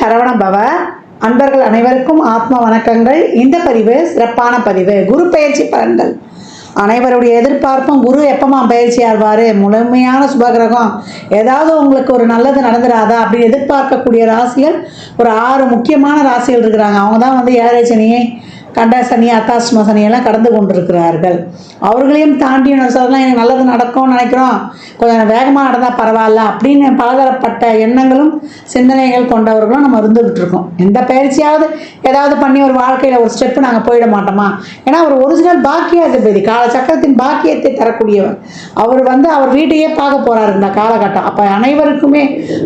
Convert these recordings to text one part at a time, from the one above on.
சரவண பவ. அன்பர்கள் அனைவருக்கும் ஆத்ம வணக்கங்கள். இந்த பதிவு சிறப்பான பதிவு. குரு பெயர்ச்சி பலன்கள். அனைவருடைய எதிர்பார்ப்பும் குரு எப்பமா பயிற்சி ஆவார், முழுமையான சுபகிரகம், ஏதாவது உங்களுக்கு ஒரு நல்லது நடந்துடாதா அப்படின்னு எதிர்பார்க்கக்கூடிய ராசிகள் ஒரு 6 முக்கியமான ராசிகள் இருக்கிறாங்க. அவங்க தான் வந்து ஏழரை சனியை, கண்ட சனி, அத்தாஷ்டம சனியெல்லாம் கடந்து கொண்டிருக்கிறார்கள். அவர்களையும் தாண்டி சொல்லலாம், எனக்கு நல்லது நடக்கும்னு நினைக்கிறோம், கொஞ்சம் வேகமாக நடந்தால் பரவாயில்ல அப்படின்னு பலதரப்பட்ட எண்ணங்களும் சிந்தனைகள் கொண்டவர்களும் நம்ம இருந்துகிட்டு இருக்கோம். எந்த பயிற்சியாவது ஏதாவது பண்ணி ஒரு வாழ்க்கையில் ஒரு ஸ்டெப்பு நாங்கள் போயிட மாட்டோமா? ஏன்னா ஒரு ஒரிஜினல் பாக்கியாதிபதி, காலச்சக்கரத்தின் பாக்கியத்தை தரக்கூடியவர். அவர் வந்து அவர் வீட்டையே பார்க்க போகிறார் இந்த காலகட்டம். அப்போ அனைவருக்குமே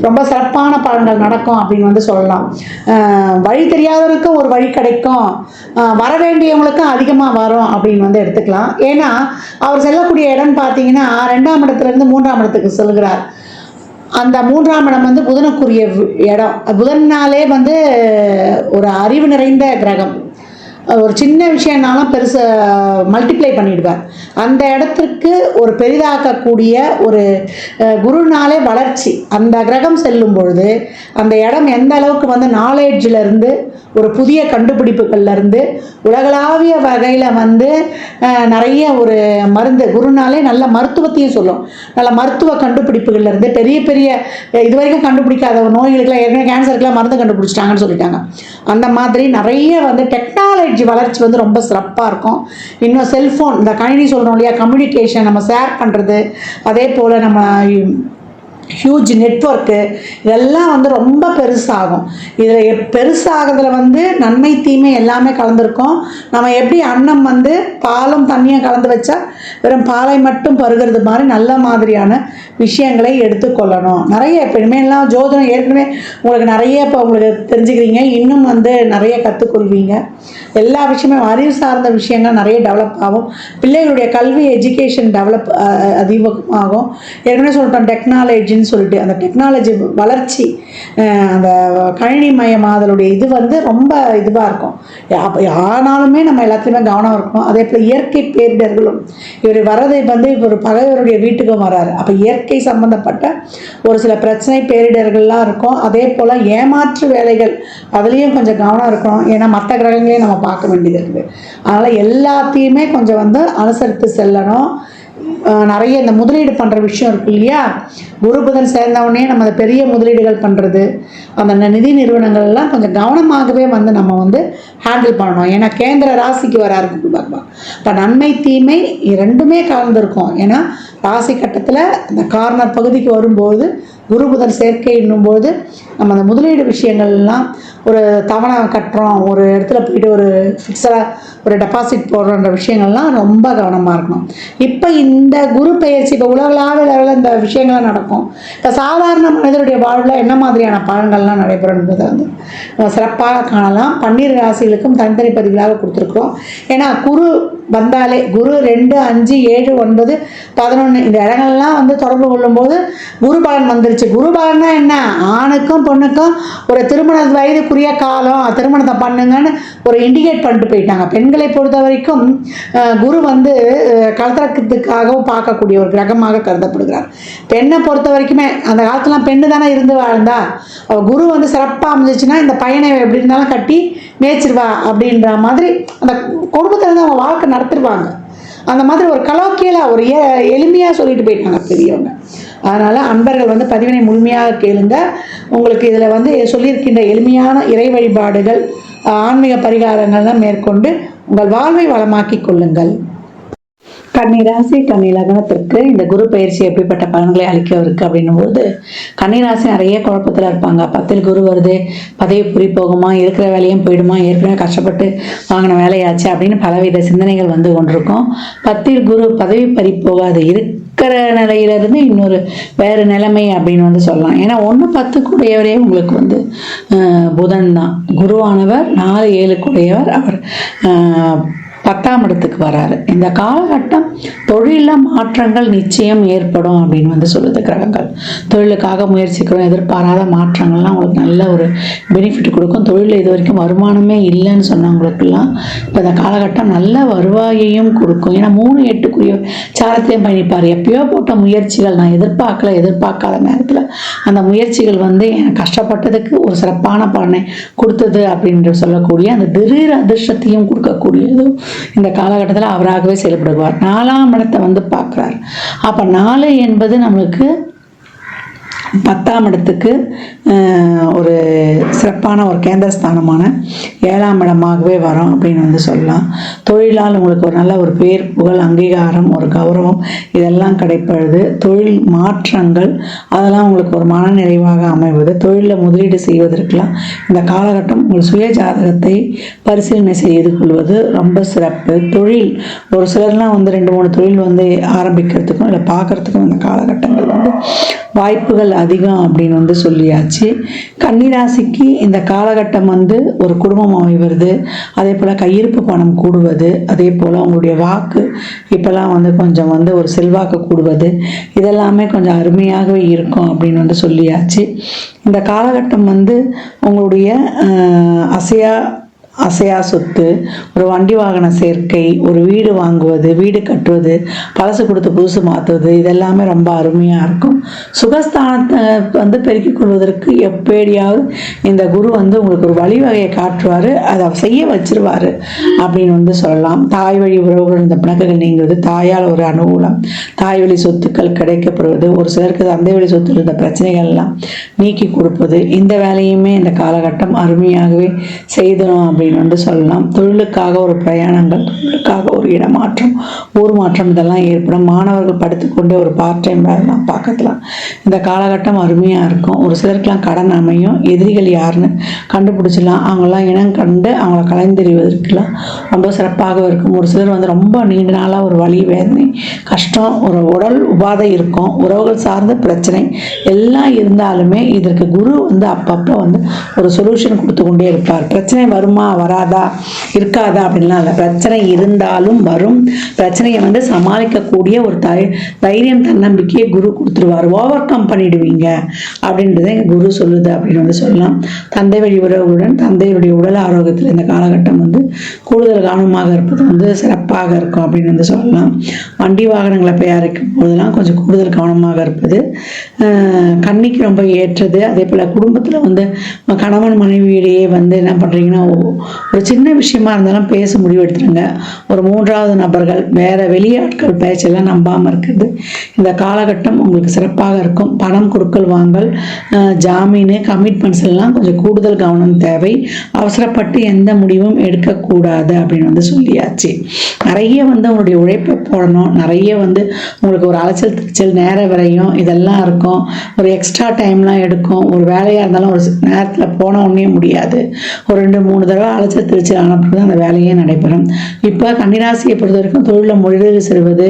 ரொம்ப சிறப்பான பலன்கள் நடக்கும் அப்படின்னு வந்து சொல்லலாம். வழி தெரியாதவருக்கும் ஒரு வழி கிடைக்கும், வர வேண்டியவங்களுக்கும் அதிகமாக வரும் அப்படின்னு வந்து எடுத்துக்கலாம். ஏன்னா அவர் செல்லக்கூடிய இடம் பார்த்தீங்கன்னா 2ஆம் இடத்துலேருந்து 3ஆம் இடத்துக்கு செல்கிறார். அந்த 3ஆம் இடம் வந்து புதனுக்குரிய இடம். புதன்னாலே வந்து ஒரு அறிவு நிறைந்த கிரகம். ஒரு சின்ன விஷயம்னாலும் பெருசு மல்டிப்ளை பண்ணிடுவார். அந்த இடத்திற்கு ஒரு பெரிதாக்கக்கூடிய ஒரு குருனாலே வளர்ச்சி. அந்த கிரகம் செல்லும் பொழுது அந்த இடம் எந்த அளவுக்கு வந்து நாலேஜிலேருந்து ஒரு புதிய கண்டுபிடிப்புகள்லேருந்து உலகளாவிய வகையில் வந்து நிறைய ஒரு மருந்து, குருனாலே நல்ல மருத்துவத்தையும் சொல்லும். நல்ல மருத்துவ கண்டுபிடிப்புகள்லேருந்து பெரிய பெரிய இதுவரைக்கும் கண்டுபிடிக்காத நோய்களுக்கெல்லாம், ஏற்கனவே கேன்சருக்கெல்லாம் மருந்து கண்டுபிடிச்சிட்டாங்கன்னு சொல்லிட்டாங்க. அந்த மாதிரி நிறைய வந்து டெக்னாலஜி வளர்ச்சி வந்து ரொம்ப சிறப்பாக இருக்கும். இன்னும் செல்ஃபோன், இந்த கணினி சொல்கிறோம் இல்லையா, கம்யூனிகேஷன், நம்ம ஷேர் பண்ணுறது, அதே போல் நம்ம ஹியூஜ் நெட்வொர்க்கு, இதெல்லாம் வந்து ரொம்ப பெருசாகும். இதில் பெருசாகிறதுல வந்து நன்மை தீமை எல்லாமே கலந்துருக்கும். நம்ம எப்படி அன்னம் வந்து பாலும் தண்ணியும் கலந்து வச்சா வெறும் பாலை மட்டும் பருகிறது மாதிரி நல்ல மாதிரியான விஷயங்களை எடுத்துக்கொள்ளணும். நிறைய இப்போ இனிமேலாம் ஜோதிடம் ஏற்கனவே உங்களுக்கு நிறைய இப்போ உங்களுக்கு தெரிஞ்சுக்கிறீங்க, இன்னும் வந்து நிறைய கற்றுக்கொள்வீங்க. எல்லா விஷயமே அறிவு சார்ந்த விஷயங்கள் நிறைய டெவலப் ஆகும். பிள்ளைகளுடைய கல்வி எஜுகேஷன் டெவலப் அதிகமாகும். ஏற்கனவே சொல்லிட்டோம் டெக்னாலஜின்னு சொல்லிட்டு, அந்த டெக்னாலஜி வளர்ச்சி, அந்த கணினி மயமாதலுடைய இது வந்து ரொம்ப இதுவாக இருக்கும். ஆனாலுமே நம்ம எல்லாத்துலேயுமே கவனம் இருக்கணும். அதே போல் இயற்கை பேரிடர்களும், இவர் வர்றது வந்து இவர் பகைவருடைய வீட்டுக்கும் வராரு. அப்போ இயற்கை சம்பந்தப்பட்ட ஒரு சில பிரச்சனை பேரிடர்கள்லாம் இருக்கும். அதே போல் ஏமாற்று வேலைகள், அதுலேயும் கொஞ்சம் கவனம் இருக்கணும். ஏன்னா மற்ற கிரகங்களையும் நம்ம பார்க்க வேண்டியது இருக்குது. அதனால் எல்லாத்தையுமே கொஞ்சம் வந்து அனுசரித்து செல்லணும். நிறைய இந்த முதலீடு பண்ணுற விஷயம் இருக்கு இல்லையா, குரு புதன் சேர்ந்தவுடனே நம்ம அந்த பெரிய முதலீடுகள் பண்ணுறது, அந்த நிதி நிறுவனங்கள்லாம் கொஞ்சம் கவனமாகவே வந்து நம்ம வந்து ஹேண்டில் பண்ணணும். ஏன்னா கேந்திர ராசிக்கு வராரு குரு பகவான். இப்போ நன்மை தீமை ரெண்டுமே கலந்துருக்கும். ஏன்னா ராசி கட்டத்தில் இந்த கார்னர் பகுதிக்கு வரும்போது குரு புதன் சேர்க்கை என்னும்போது நம்ம அந்த முதலீடு விஷயங்கள்லாம், ஒரு தவணை கட்டுறோம், ஒரு இடத்துல போயிட்டு ஒரு ஃபிக்ஸடாக ஒரு டெபாசிட் போடுறன்ற விஷயங்கள்லாம் ரொம்ப கவனமாக இருக்கணும். இப்போ இந்த குரு பெயர்ச்சி இப்போ உலகளாவிய லெவலில் இந்த விஷயங்கள்லாம் நடக்கும். இப்போ சாதாரண மனிதருடைய வாழ்வில் என்ன மாதிரியான பலன்கள்லாம் நடைபெறும் என்பதை வந்து சிறப்பாக காணலாம். 12 ராசிகளுக்கும் தனித்தனி பதிவுகளாக கொடுத்துருக்குறோம். ஏன்னா குரு வந்தாலே குரு 2, 5, 7, 9, 11 இந்த இடங்கள்லாம் வந்து தொடர்பு கொள்ளும்போது குரு பலன் வந்துருச்சு. குரு பலன்னா என்ன, ஆணுக்கும் பொண்ணுக்கும் ஒரு திருமண வயதுக்குரிய காலம், திருமணத்தை பண்ணுங்கன்னு ஒரு இண்டிகேட் பண்ணிட்டு போயிட்டாங்க. பெண்களை பொறுத்த வரைக்கும் குரு வந்து கலத்திரத்துக்காகவும் பார்க்கக்கூடிய ஒரு கிரகமாக கருதப்படுகிறார். பெண்ணை பொறுத்த வரைக்குமே அந்த காலத்துலாம் பெண்ணு தானே இருந்து வாழ்ந்தா, குரு வந்து சிறப்பாக அமைஞ்சிச்சுன்னா இந்த பையனை எப்படி இருந்தாலும் கட்டி மேய்ச்சிருவா அப்படின்ற மாதிரி அந்த குடும்பத்தில் இருந்து அவங்க வாழ்க்கை நடத்திடுவாங்க. அந்த மாதிரி ஒரு கலோக்கியலாக ஒரு எளிமையாக சொல்லிட்டு போயிட்டாங்க பெரியவங்க. அதனால் அன்பர்கள் வந்து பதிவினை முழுமையாக கேளுங்க. உங்களுக்கு இதில் வந்து சொல்லியிருக்கின்ற எளிமையான இறை வழிபாடுகள், ஆன்மீக பரிகாரங்கள்லாம் மேற்கொண்டு உங்கள் வாழ்வை வளமாக்கி கொள்ளுங்கள். கன்னிராசி கன்னி லக்னத்திற்கு இந்த குரு பயிற்சி எப்படிப்பட்ட பலன்களை அளிக்கவிருக்கு அப்படின்னும் போது, கன்னிராசி நிறைய குழப்பத்தில் இருப்பாங்க. 10ல் குரு வருது, பதவி புரி போகுமா, இருக்கிற வேலையும் போயிடுமா, ஏற்கனவே கஷ்டப்பட்டு வாங்கின வேலையாச்சு அப்படின்னு பலவித சிந்தனைகள் வந்து கொண்டிருக்கும். 10ல் குரு பதவி பறி போகாது, இருக்கிற நிலையிலிருந்து இன்னொரு வேறு நிலைமை அப்படின்னு வந்து சொல்லலாம். ஏன்னா 1, 10 கூடையவரே உங்களுக்கு வந்து புதன் தான். குருவானவர் 4, 7 கூடையவர். அவர் 10ஆம் இடத்துக்கு வராரு. இந்த காலகட்டம் தொழிலில் மாற்றங்கள் நிச்சயம் ஏற்படும் அப்படின்னு வந்து சொல்லுது கிரகங்கள். தொழிலுக்காக முயற்சிக்கிறோம், எதிர்பாராத மாற்றங்கள்லாம் உங்களுக்கு நல்ல ஒரு பெனிஃபிட் கொடுக்கும். தொழிலில் இது வரைக்கும் வருமானமே இல்லைன்னு சொன்னவங்களுக்கெல்லாம் இப்போ இந்த காலகட்டம் நல்ல வருவாயையும் கொடுக்கும். ஏன்னா 3-8 சாரத்தையும் பயணிப்பார். எப்பயோ போட்ட முயற்சிகள் நான் எதிர்பார்க்காத நேரத்தில் அந்த முயற்சிகள் வந்து எனக்கு கஷ்டப்பட்டதுக்கு ஒரு சிறப்பான பலனை கொடுத்தது அப்படின்னு சொல்லக்கூடிய அந்த திடீர் அதிர்ஷ்டத்தையும் கொடுக்கக்கூடியது இந்த காலகட்டத்தில் அவராகவே செயல்படுவார். 4ஆம் இடத்தை வந்து பார்க்குறார். அப்போ 4 என்பது நம்மளுக்கு 10ஆம் இடத்துக்கு ஒரு சிறப்பான ஒரு கேந்திரஸ்தானமான 7ஆம் இடமாகவே வரும் அப்படின்னு வந்து சொல்லலாம். தொழிலால் உங்களுக்கு ஒரு நல்ல ஒரு பேர், புகழ், அங்கீகாரம், ஒரு கௌரவம் இதெல்லாம் கிடைப்பது. தொழில் மாற்றங்கள் அதெல்லாம் உங்களுக்கு ஒரு மன நிறைவாக அமைவது. தொழிலில் முதலீடு செய்வதற்கெல்லாம் இந்த காலகட்டம் உங்கள் சுய ஜாதகத்தை பரிசீலனை செய்து கொள்வது ரொம்ப சிறப்பு. தொழில் ஒரு சிலர்லாம் வந்து 2-3 தொழில் வந்து ஆரம்பிக்கிறதுக்கும் இல்லை பார்க்குறதுக்கும் இந்த காலகட்டங்கள் வந்து வாய்ப்புகள் அதிகம் அப்படின்னு வந்து சொல்லியாச்சு. கன்னிராசிக்கு இந்த காலகட்டம் வந்து ஒரு குடும்பம் அமைவது, அதே போல் கையிருப்பு பணம் கூடுவது, அதே போல் உங்களுடைய வாக்கு இப்போல்லாம் வந்து கொஞ்சம் வந்து ஒரு செல்வாக்கு கூடுவது, இதெல்லாமே கொஞ்சம் அருமையாகவே இருக்கும் அப்படின்னு வந்து சொல்லியாச்சு. இந்த காலகட்டம் வந்து உங்களுடைய அசையா சொத்து, ஒரு வண்டி வாகன சேர்க்கை, ஒரு வீடு வாங்குவது, வீடு கட்டுவது, பழசு கொடுத்து புதுசு மாற்றுவது, இதெல்லாமே ரொம்ப அருமையாக இருக்கும். சுகஸ்தானத்தை வந்து பெருக்கிக் கொள்வதற்கு எப்படியாவது இந்த குரு வந்து உங்களுக்கு ஒரு வழிவகையை காட்டுவார், அதை செய்ய வச்சிருவார் அப்படின்னு வந்து சொல்லலாம். தாய் வழி உறவுகள் இந்த பிணக்குகள் நீங்குவது, தாயால் ஒரு அனுகூலம், தாய் வழி சொத்துக்கள் கிடைக்கப்படுவது, ஒரு சிலருக்கு தந்தை வழி சொத்துல இருந்த பிரச்சனைகள்லாம் நீக்கி கொடுப்பது, இந்த வேலையுமே இந்த காலகட்டம் அருமையாகவே செய்தோம் அப்படின்னு வந்து சொல்லலாம். தொழிலுக்காக ஒரு பிரயாணங்கள், தொழிலுக்காக ஒரு இடமாற்றம், ஊர் மாற்றம் இதெல்லாம் ஏற்படும். மாணவர்கள் படித்துக்கொண்டே ஒரு பார்ட் டைம் வேலைலாம் பார்க்கலாம். இந்த காலகட்டம் அருமையாக இருக்கும். ஒரு சிலருக்கெல்லாம் கடன் அமையும். எதிரிகள் யாருன்னு கண்டுபிடிச்சிடலாம். அவங்களாம் இனம் கண்டு அவங்கள கலைந்தெறிவதற்கெல்லாம் ரொம்ப சிறப்பாக இருக்கும். ஒரு சிலர் வந்து ரொம்ப நீண்ட நாளாக ஒரு வலி, வேதனை, கஷ்டம், ஒரு உடல் உபாதை இருக்கும். உறவுகள் சார்ந்த பிரச்சனை எல்லாம் இருந்தாலுமே இதற்கு குரு வந்து அப்பப்போ வந்து ஒரு சொல்யூஷன் கொடுத்து கொண்டே இருப்பார். பிரச்சனை வருமா வராதா இருக்காதா அப்படின்லாம் இல்லை. பிரச்சனை இருந்தாலும் வரும். பிரச்சனையை வந்து சமாளிக்கக்கூடிய ஒரு தைரியம், தன்னம்பிக்கையை குரு கொடுத்துருவார். ஓவர் கம் பண்ணிடுவீங்க அப்படின்றத குரு சொல்லுது அப்படின்னு வந்து சொல்லலாம். தந்தை வழி உறவுகளுடன் தந்தையுடைய உடல் ஆரோக்கியத்தில் இந்த காலகட்டம் வந்து கூடுதல் கவனமாக இருப்பது வந்து சிறப்பாக இருக்கும் அப்படின்னு வந்து சொல்லலாம். வண்டி வாகனங்களை தயாரிக்கும் போதெல்லாம் கொஞ்சம் கூடுதல் கவனமாக இருப்பது கன்னிக்கு ரொம்ப ஏற்றது. அதே போல் குடும்பத்தில் வந்து கணவன் மனைவியிடையே வந்து என்ன பண்ணுறீங்கன்னா ஒரு சின்ன விஷயமா இருந்தாலும் பேச முடிவெடுத்துருங்க. ஒரு 3வது நபர்கள் வேற வெளியாட்கள் பேச்செல்லாம் நம்பாமல் இருக்கிறது இந்த காலகட்டம் உங்களுக்கு சிறப்பாக இருக்கும். பணம் கொடுக்கல் வாங்கல், ஜாமீன், கமிட்மெண்ட்ஸ் எல்லாம் கொஞ்சம் கூடுதல் கவனம் தேவை. அவசரப்பட்டு எந்த முடிவும் எடுக்கக்கூடாது அப்படின்னு வந்து சொல்லியாச்சு. நிறைய வந்து உங்களுடைய உழைப்பை போடணும். நிறைய வந்து உங்களுக்கு ஒரு அலைச்சல் திருச்சல், நேர விரையும் இதெல்லாம் இருக்கும். ஒரு எக்ஸ்ட்ரா டைம்லாம் எடுக்கும். ஒரு வேலையாக இருந்தாலும் ஒரு நேரத்தில் போன உடனே முடியாது. ஒரு 2-3 தடவை அலைச்சல் திருச்சல் ஆனப்போ அந்த வேலையே நடைபெறும். இப்போ கன்னிராசியை பொறுத்த வரைக்கும் தொழிலில் முதலீடு செய்வது,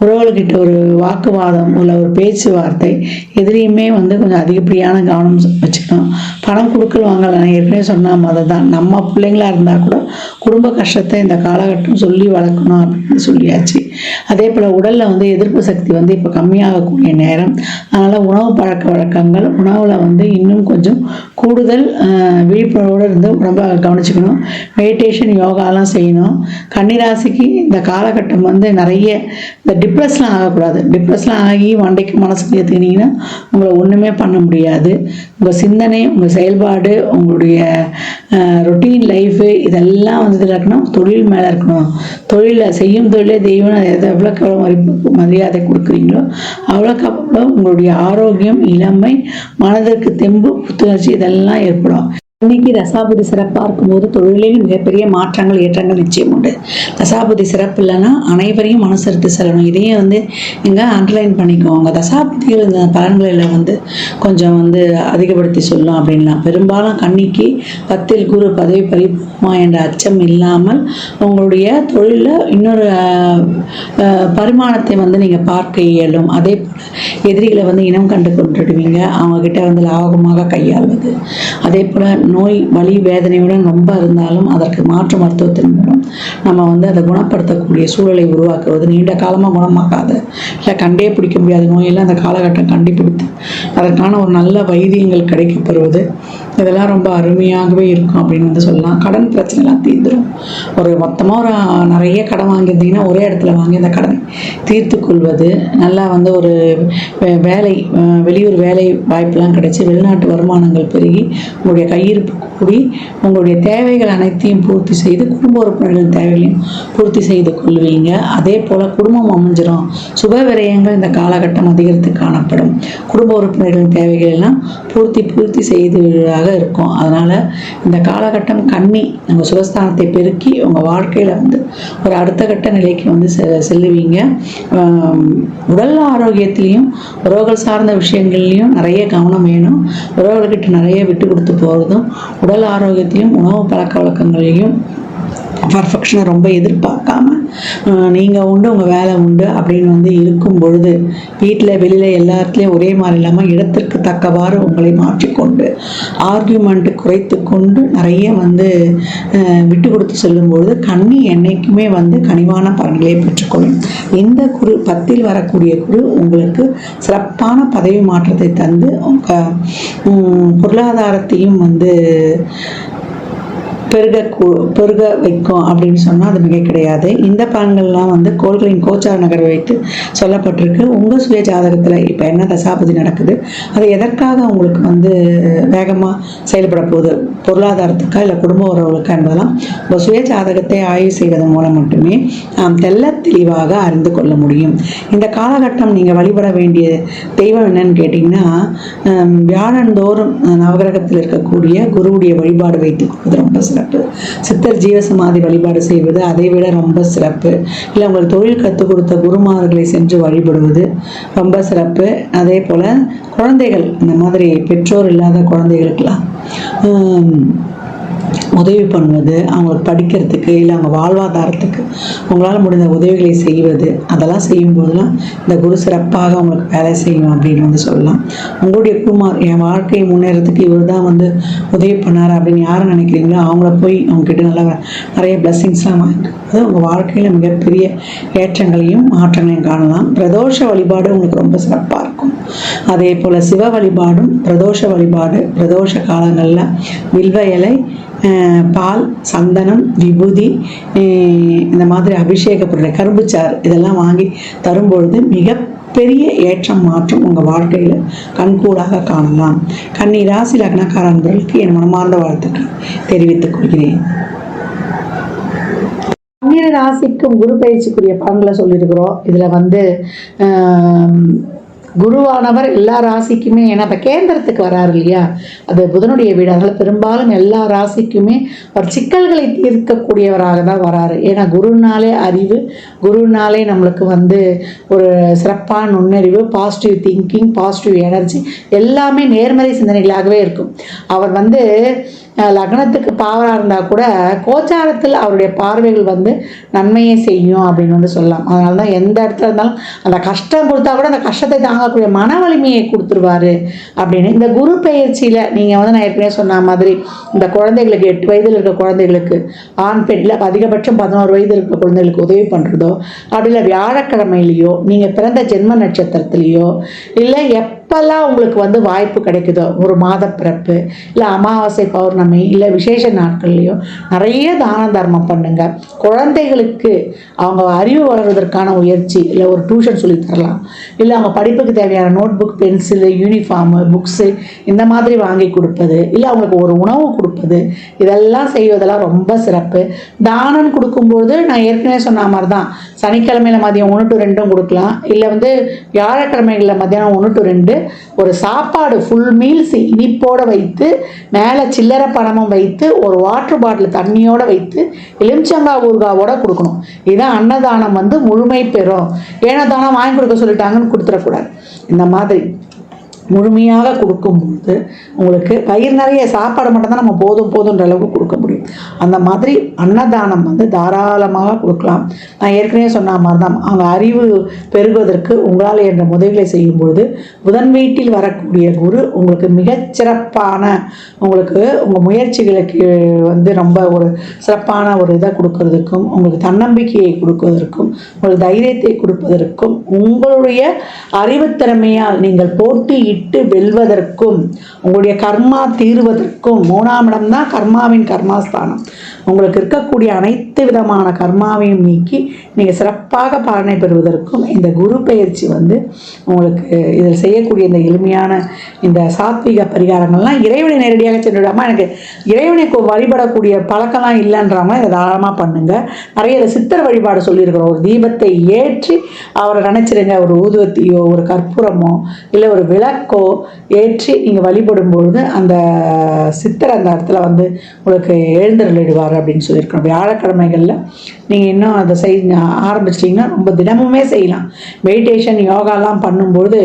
உறவுகிட்ட ஒரு வாக்குவாதம் இல்லை ஒரு பேச்சுவார்த்தை எதிரையுமே வந்து கொஞ்சம் அதிகப்படியான கவனம் வச்சுக்கணும். பணம் கொடுக்கல் வாங்கல, நான் ஏற்கனவே சொன்ன மாதிரி தான். நம்ம பிள்ளைங்களா இருந்தால் கூட குடும்ப கஷ்டத்தை இந்த காலகட்டம் சொல்லி வளர்க்கணும் அப்படின்னு சொல்லியாச்சு. அதே போல் உடலில் வந்து எதிர்ப்பு சக்தி வந்து இப்போ கம்மியாகக்கூடிய நேரம். அதனால் உணவு பழக்க வழக்கங்கள், உணவில் வந்து இன்னும் கொஞ்சம் கூடுதல் விழிப்புணர்வோடு இருந்து உடம்பை கவனிச்சுக்கணும். மெடிடேஷன், யோகாலாம் செய்யணும். கன்னிராசிக்கு இந்த காலகட்டம் வந்து நிறைய இந்த டிப்ரெஸ்லாம் ஆகக்கூடாது. டிப்ரெஸ்லாம் ஆகி மண்டைக்கு மனசுக்கு ஏற்றுக்கினீங்கன்னா உங்களை ஒன்றுமே பண்ண முடியாது. உங்கள் சிந்தனை, உங்கள் செயல்பாடு, உங்களுடைய ரொட்டீன் லைஃபு இதெல்லாம் வந்து இருக்கணும். தொழில் மேலே இருக்கணும். தொழிலில் செய்யும் தொழிலே தெய்வம். அதை எவ்வளோக்கு எவ்வளோ மரியாதை கொடுக்குறீங்களோ அவ்வளோக்கு அவ்வளோ உங்களுடைய ஆரோக்கியம், இளமை, மனதிற்கு தெம்பு, புத்துணர்ச்சி இதெல்லாம் ஏற்படும். இன்னைக்கு தசாபுதி சிறப்பாக இருக்கும்போது தொழிலில் மிகப்பெரிய மாற்றங்கள், ஏற்றங்கள் நிச்சயம் உண்டு. தசாபுதி சிறப்பு இல்லைன்னா அனைவரையும் அனுசரித்து செல்லணும். இதையும் வந்து நீங்கள் அண்டர்லைன் பண்ணிக்கோங்க. தசாபுதிகள் இந்த பலன்களில் வந்து கொஞ்சம் வந்து அதிகப்படுத்தி சொல்லலாம் அப்படின்லாம். பெரும்பாலும் கன்னிக்கு 10ல் குரு பதவி பறிப்புமா என்ற அச்சம் இல்லாமல் உங்களுடைய தொழிலில் இன்னொரு பரிமாணத்தை வந்து நீங்கள் பார்க்க இயலும். அதே போல் எதிரிகளை வந்து இனம் கண்டு கொண்டுடுவீங்க. அவங்கக்கிட்ட வந்து லாபகமாக கையாள்வது. அதே போல் நோய் வலி வேதனையுடன் ரொம்ப இருந்தாலும் அதற்கு மாற்று மருத்துவத்தின் மூலம் நம்ம வந்து அதை குணப்படுத்தக்கூடிய சூழலை உருவாக்குவது, நீண்ட காலமாக குணமாகாத இல்லை கண்டே பிடிக்க முடியாத நோயெல்லாம் அந்த காலகட்டம் கண்டுபிடித்து அதற்கான ஒரு நல்ல வைத்தியங்கள் கிடைக்கப்பெறுவது, இதெல்லாம் ரொம்ப அருமையாகவே இருக்கும் அப்படின்னு வந்து சொல்லலாம். கடன் பிரச்சனைலாம் தீர்ந்துடும். ஒரு மொத்தமாக ஒரு நிறைய கடன் வாங்கியிருந்தீங்கன்னா ஒரே இடத்துல வாங்கி அந்த கடனை தீர்த்து கொள்வது, நல்லா வந்து ஒரு வேலை வெளியூர் வேலை வாய்ப்பெல்லாம் கிடைச்சி வெளிநாட்டு வருமானங்கள் பெருகி உங்களுடைய கையிருப்பு கூடி உங்களுடைய தேவைகள் அனைத்தையும் பூர்த்தி செய்து குடும்ப உறுப்பினர்களின் தேவைகளையும் பூர்த்தி செய்து கொள்வீங்க. அதே போல் குடும்பம் அமைஞ்சிடும். சுப விரயங்கள் இந்த காலகட்டம் அதிகரித்து காணப்படும். குடும்ப உறுப்பினர்களின் தேவைகள் எல்லாம் பூர்த்தி செய்ததாக இருக்கும். அதனால் இந்த காலகட்டம் கன்னி நம்ம சுகஸ்தானத்தை பெருக்கி உங்கள் வாழ்க்கையில் வந்து ஒரு அடுத்த கட்ட நிலைக்கு வந்து செல்லுவீங்க. உடல் ஆரோக்கியத்திலையும் உறவுகள் சார்ந்த விஷயங்கள்லையும் நிறைய கவனம் வேணும். உறவுகள்கிட்ட நிறைய விட்டு கொடுத்து போகிறதும், உடல் ஆரோக்கியத்திலையும் உணவு பழக்க வழக்கங்களையும் பர்ஃபெக்ஷனை ரொம்ப எதிர்பார்க்காம நீங்கள் உண்டு உங்கள் வேலை உண்டு அப்படின்னு வந்து இருக்கும் பொழுது வீட்டில் வெளியில் எல்லா இடத்துலையும் ஒரே மாதிரி இல்லாமல் இடத்திற்கு தக்கவாறு உங்களை மாற்றிக்கொண்டு ஆர்கியூமெண்ட்டு குறைத்து கொண்டு நிறைய வந்து விட்டு கொடுத்து செல்லும்பொழுது கன்னி என்னைக்குமே வந்து கனிவான பலன்களை பெற்றுக்கொள்ளும். இந்த குரு 10ல் வரக்கூடிய குரு உங்களுக்கு சிறப்பான பதவி மாற்றத்தை தந்து பொருளாதாரத்தையும் வந்து பெருக வைக்கும் அப்படின்னு சொன்னால் அது மிக கிடையாது. இந்த பலன்கள்லாம் வந்து கோள்களின் கோச்சார நகரை வைத்து சொல்லப்பட்டிருக்கு. உங்கள் சுய ஜாதகத்தில் இப்போ என்ன தசாபதி நடக்குது, அது எதற்காக உங்களுக்கு வந்து வேகமாக செயல்பட போகுது, பொருளாதாரத்துக்கா இல்லை குடும்ப உறவுகளுக்கா என்பதெல்லாம் உங்கள் சுய ஜாதகத்தை ஆய்வு செய்வதன் மூலம் மட்டுமே நாம் தெளிவாக அறிந்து கொள்ள முடியும். இந்த காலகட்டம் நீங்கள் வழிபட வேண்டிய தெய்வம் என்னன்னு கேட்டிங்கன்னா, வியாழந்தோறும் நவகிரகத்தில் இருக்கக்கூடிய குருவுடைய வழிபாடு வைத்துக் கொள்வது ரொம்ப சிறப்பு. சித்தர் ஜீவசமாதி வழிபாடு செய்வது அதை விட ரொம்ப சிறப்பு. இல்லை உங்களுக்கு தொழில் கற்றுக் கொடுத்த குருமார்களை சென்று வழிபடுவது ரொம்ப சிறப்பு. அதே போல் குழந்தைகள், இந்த மாதிரி பெற்றோர் இல்லாத குழந்தைகளுக்கெல்லாம் உதவி பண்ணுவது, அவங்களுக்கு படிக்கிறதுக்கு இல்லை அவங்க வாழ்வாதாரத்துக்கு உங்களால் முடிந்த உதவிகளை செய்வது, அதெல்லாம் செய்யும்போதெல்லாம் இந்த குரு சிறப்பாக அவங்களுக்கு வேலை செய்யும் அப்படின்னு வந்து சொல்லலாம். உங்களுடைய குருமார் என் வாழ்க்கையை முன்னேறதுக்கு இவர் தான் வந்து உதவி பண்ணார் அப்படின்னு யாரை நினைக்கிறீங்களோ அவங்கள போய் அவங்ககிட்ட நல்லா நிறைய பிளஸ்ஸிங்ஸ்லாம் வாங்கிக்கிறது உங்கள் வாழ்க்கையில் மிகப்பெரிய ஏற்றங்களையும் மாற்றங்களையும் காணலாம். பிரதோஷ வழிபாடு உங்களுக்கு ரொம்ப சிறப்பாக இருக்கும். அதே போல் சிவ வழிபாடும் பிரதோஷ வழிபாடு, பிரதோஷ காலங்களில் வில்வ இலை, பால், சந்தனம், விபூதி, இந்த மாதிரி அபிஷேக பொருட்கள், கரும்புச்சாறு இதெல்லாம் வாங்கி தரும்பொழுது மிகப்பெரிய ஏற்றம் மாற்றம் உங்கள் வாழ்க்கையில் கண்கூடாக காணலாம். கன்னி ராசி லக்னக்கார அன்பர்களுக்கு என் மனமார்ந்த வாழ்த்துக்கள் தெரிவித்துக் கொள்கிறேன். கன்னி ராசிக்கும் குரு பயிற்சிக்குரிய பலன்களை சொல்லியிருக்கிறோம். இதில் வந்து குருவானவர் எல்லா ராசிக்குமே, ஏன்னா இப்போ கேந்திரத்துக்கு வராரு இல்லையா, அது புதனுடைய வீடு, அதனால் பெரும்பாலும் எல்லா ராசிக்குமே ஒரு சிக்கல்களை தீர்க்கக்கூடியவராக தான் வராரு. ஏன்னா குருனாலே அறிவு, குருனாலே நம்மளுக்கு வந்து ஒரு சிறப்பான நுண்ணறிவு, பாசிட்டிவ் திங்கிங், பாசிட்டிவ் எனர்ஜி, எல்லாமே நேர்மறை சிந்தனைகளாகவே இருக்கும். அவர் வந்து லக்னத்துக்கு பாவராக இருந்தால் கூட கோச்சாரத்தில் அவருடைய பார்வைகள் வந்து நன்மையை செய்யும் அப்படின்னு வந்து சொல்லலாம். அதனால தான் எந்த இடத்துல இருந்தாலும் அந்த கஷ்டம் கொடுத்தா கூட அந்த கஷ்டத்தை தாங்கக்கூடிய மன வலிமையை கொடுத்துருவாரு அப்படின்னு. இந்த குரு பயிற்சியில் நீங்கள் வந்து நான் ஏற்கனவே சொன்ன மாதிரி இந்த குழந்தைகளுக்கு 8 வயதில் இருக்க குழந்தைகளுக்கு ஆண் பெண் இல்லை அதிகபட்சம் 11 வயது இருக்க குழந்தைகளுக்கு உதவி பண்ணுறதோ, அப்படி இல்லை வியாழக்கிழமையிலையோ நீங்கள் பிறந்த ஜென்ம நட்சத்திரத்திலேயோ இல்லை எப்பெல்லாம் உங்களுக்கு வந்து வாய்ப்பு கிடைக்குதோ, ஒரு மாத பிறப்பு இல்லை அமாவாசை பௌர்ணமி இல்லை விசேஷ நாட்கள்லையோ நிறைய தான தர்மம் பண்ணுங்க. குழந்தைகளுக்கு அவங்க அறிவு வளர்வதற்கான முயற்சி, இல்லை ஒரு டியூஷன் சொல்லி தரலாம், இல்லை அவங்க படிப்புக்கு தேவையான note book, pencil, uniform, books இந்த மாதிரி வாங்கி கொடுப்பது, இல்லை அவங்களுக்கு ஒரு உணவு கொடுப்பது, இதெல்லாம் செய்வதெல்லாம் ரொம்ப சிறப்பு. தானம் கொடுக்கும்போது நான் ஏற்கனவே சொன்ன மாதிரி தான் சனிக்கிழமையில் மதியம் 1 to 2 கொடுக்கலாம், இல்லை வந்து வியாழக்கிழமைகளில் மத்தியானம் 1 to 2 ஒரு சாப்பாடு ஃபுல் மீல்ஸ் இனிப்போடு வைத்து மேலே சில்லறை பணமும் வைத்து ஒரு வாட்டர் பாட்டில் தண்ணியோடு வைத்து எலுமிச்சங்காய் ஊறுகாவோட கொடுக்கணும். இதுதான் அன்னதானம் வந்து முழுமை பெறும். ஏன்னா தானம் வாங்கி கொடுக்க சொல்லிட்டாங்கன்னு கொடுத்துடக்கூடாது. இந்த மாதிரி முழுமையாக கொடுக்கும்போது உங்களுக்கு வயிறு நிறைய சாப்பாடு மட்டும்தான் நம்ம போதுன்ற அளவுக்கு கொடுக்க முடியும். அந்த மாதிரி அன்னதானம் வந்து தாராளமாக கொடுக்கலாம். நான் ஏற்கனவே சொன்ன மாதிரி தான், அவங்க அறிவு பெருகுவதற்கு உங்களால் என்ற உதவிகளை செய்யும்பொழுது புதன் வீட்டில் வரக்கூடிய குரு உங்களுக்கு மிகச்சிறப்பான உங்களுக்கு உங்கள் முயற்சிகளுக்கு வந்து ரொம்ப ஒரு சிறப்பான ஒரு இதை கொடுக்கறதுக்கும், உங்களுக்கு தன்னம்பிக்கையை கொடுப்பதற்கும், உங்களுக்கு தைரியத்தை கொடுப்பதற்கும், உங்களுடைய அறிவுத்திறமையால் நீங்கள் போட்டியிட்டு வெல்வதற்கும், உங்களுடைய கர்மா தீர்வதற்கும், 3ஆம் இடம் தான் கர்மாவின் கர்மாஸ்தானம். உங்களுக்கு இருக்கக்கூடிய அனைத்து விதமான கர்மாவையும் நீக்கி நீங்கள் சிறப்பாக பலனை பெறுவதற்கும் இந்த குரு பெயர்ச்சி வந்து உங்களுக்கு இதில் செய்யக்கூடிய இந்த எளிமையான இந்த சாத்விக பரிகாரங்கள்லாம் இறைவனை நேரடியாக சென்றுவிடாமல் எனக்கு இறைவனை வழிபடக்கூடிய பழக்கம்லாம் இல்லைன்றவங்க இதை தாராளமாக பண்ணுங்கள். நிறைய இதை சித்தர் வழிபாடு சொல்லியிருக்கிறோம். ஒரு தீபத்தை ஏற்றி அவரை நினச்சிருங்க, ஒரு ஊதுவத்தியோ ஒரு கற்பூரமோ இல்லை ஒரு விளக்கோ ஏற்றி நீங்கள் வழிபடும் பொழுது அந்த சித்தர் அந்த இடத்துல வந்து உங்களுக்கு எழுந்தருளிடுவார் அப்படின்னு சொல்லியிருக்கோம். வியாழக்கிழமைகளில் நீங்கள் இன்னும் அதை ஆரம்பிச்சிட்டிங்கன்னா ரொம்ப தினமுமே செய்யலாம். மெடிடேஷன் யோகாலாம் பண்ணும்பொழுது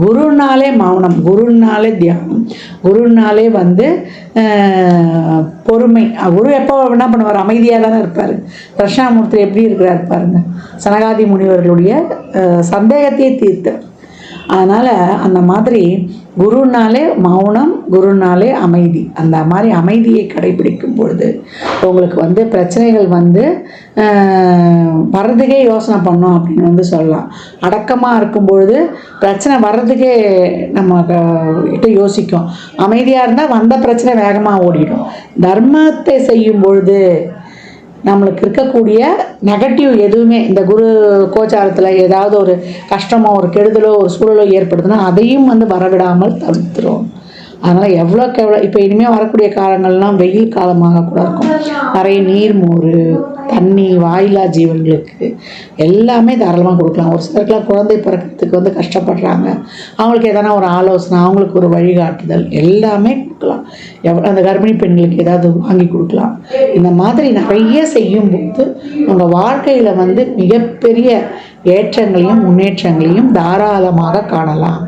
குருனாலே மௌனம், குருனாலே தியானம், குருனாலே வந்து பொறுமை. குரு எப்போ என்ன பண்ணுவார்? அமைதியாக தானே இருப்பார். தட்சிணாமூர்த்தி எப்படி இருக்கிறார் பாருங்க, சனகாதி முனிவர்களுடைய சந்தேகத்தையே தீர்த்தார். அதனால் அந்த மாதிரி குருனாலே மௌனம், குருனாலே அமைதி, அந்த மாதிரி அமைதியை கடைபிடிக்கும் பொழுது உங்களுக்கு வந்து பிரச்சனைகள் வந்து வர்றதுக்கே யோசனை பண்ணோம் அப்படின்னு வந்து சொல்லலாம். அடக்கமாக இருக்கும் பொழுது பிரச்சனை வர்றதுக்கே நம்ம கிட்ட யோசிக்கும். அமைதியாக இருந்தால் வந்த பிரச்சனை வேகமாக ஓடிடும். தர்மத்தை செய்யும் பொழுது நம்மளுக்கு இருக்கக்கூடிய நெகட்டிவ் எதுவுமே இந்த குரு கோச்சாரத்தில் ஏதாவது ஒரு கஷ்டமோ ஒரு கெடுதலோ ஒரு சூழலோ ஏற்படுதுன்னா அதையும் வந்து வரவிடாமல் தவிர்த்துரும். அதனால் எவ்வளோக்கு எவ்வளோ இப்போ இனிமேல் வரக்கூடிய காலங்கள்லாம் வெயில் காலமாக கூட இருக்கும். நிறைய நீர், மோர், தண்ணி, வாயிலா ஜீவன்களுக்கு எல்லாமே தாராளமாக கொடுக்கலாம். ஒரு சிலருக்குலாம் குழந்தை பிறக்கிறதுக்கு வந்து கஷ்டப்படுறாங்க, அவங்களுக்கு எதனா ஒரு ஆலோசனை, அவங்களுக்கு ஒரு வழிகாட்டுதல் எல்லாமே கொடுக்கலாம். அந்த கர்ப்பிணி பெண்களுக்கு ஏதாவது வாங்கி கொடுக்கலாம். இந்த மாதிரி நிறைய செய்யும்போது உங்கள் வாழ்க்கையில் வந்து மிகப்பெரிய ஏற்றங்களையும் முன்னேற்றங்களையும் தாராளமாக காணலாம்.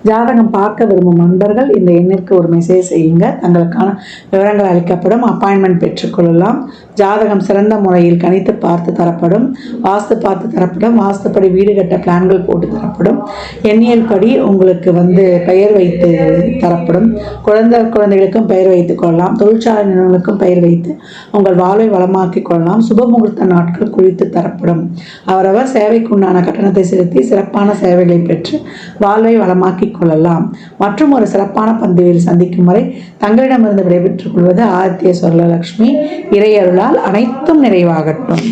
ஜாதகம் பார்க்க விரும்பும் நண்பர்கள் இந்த எண்ணிற்கு ஒரு மெசேஜ் செய்யுங்க. தங்களுக்கான விவரங்கள் அளிக்கப்படும். அப்பாயின்மெண்ட் பெற்றுக்கொள்ளலாம். ஜாதகம் சிறந்த முறையில் கணித்து பார்த்து தரப்படும். வாஸ்து பார்த்து தரப்படும். வாஸ்துப்படி வீடு கட்ட பிளான்கள் போட்டு தரப்படும். எண்ணியல் படி உங்களுக்கு வந்து பெயர் வைத்து தரப்படும். குழந்தைகளுக்கும் பெயர் வைத்துக் கொள்ளலாம். தொழிற்சாலை நிறுவனங்களுக்கும் பெயர் வைத்து உங்கள் வாழ்வை வளமாக்கி கொள்ளலாம். சுபமுகூர்த்த நாட்கள் குறித்து தரப்படும். அவரவர் சேவைக்குண்டான கட்டணத்தை செலுத்தி சிறப்பான சேவைகளை பெற்று வாழ்வை வளமாக்கி கொள்ளலாம். மற்றும் ஒரு சிறப்பான பந்தியில் சந்திக்கும் வரை தங்களிடமிருந்து விடைபெற்றுக் கொள்வது ஆதித்ய சொர்ணலக்ஷ்மி. இறையருளால் அனைத்தும் நிறைவாகட்டும்.